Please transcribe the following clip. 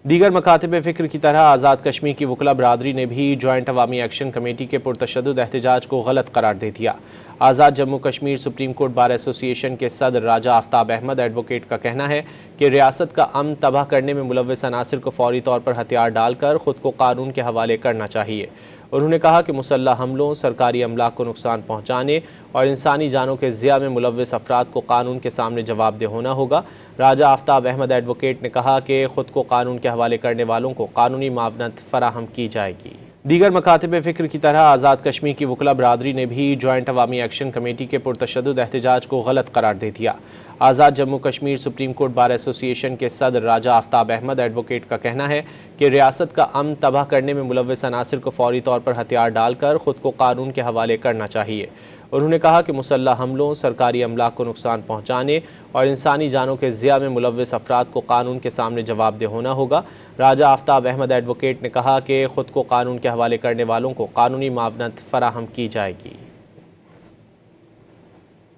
دیگر مکاتب فکر کی طرح آزاد کشمیر کی وکلا برادری نے بھی جوائنٹ عوامی ایکشن کمیٹی کے پرتشدد احتجاج کو غلط قرار دے دیا۔ Azad Jammu Kashmir supreme court bar association کے صدر راجہ آفتاب احمد ایڈوکیٹ کا کہنا ہے کہ ریاست کا امن تباہ کرنے میں ملوث عناصر کو فوری طور پر ہتھیار ڈال کر خود کو قانون کے حوالے کرنا چاہیے۔ انہوں نے کہا کہ مسلح حملوں، سرکاری املاک کو نقصان پہنچانے اور انسانی جانوں کے ضیاع میں ملوث افراد کو قانون کے سامنے جواب دہ ہونا ہوگا۔ راجہ آفتاب احمد ایڈوکیٹ نے کہا کہ خود کو قانون کے حوالے کرنے والوں کو قانونی معاونت فراہم کی جائے گی۔ دیگر مکاتب فکر کی طرح آزاد کشمیر کی وکلا برادری نے بھی جوائنٹ عوامی ایکشن کمیٹی کے پرتشدد احتجاج کو غلط قرار دے دیا۔ Azad Jammu Kashmir supreme court bar association کے صدر راجہ آفتاب احمد ایڈوکیٹ کا کہنا ہے کہ ریاست کا امن تباہ کرنے میں ملوث عناصر کو فوری طور پر ہتھیار ڈال کر خود کو قانون کے حوالے کرنا چاہیے۔ انہوں نے کہا کہ مسلح حملوں، سرکاری املاک کو نقصان پہنچانے اور انسانی جانوں کے ضیاع میں ملوث افراد کو قانون کے سامنے جواب دہ ہونا ہوگا۔ راجہ آفتاب احمد ایڈوکیٹ نے کہا کہ خود کو قانون کے حوالے کرنے والوں کو قانونی معاونت فراہم کی جائے گی۔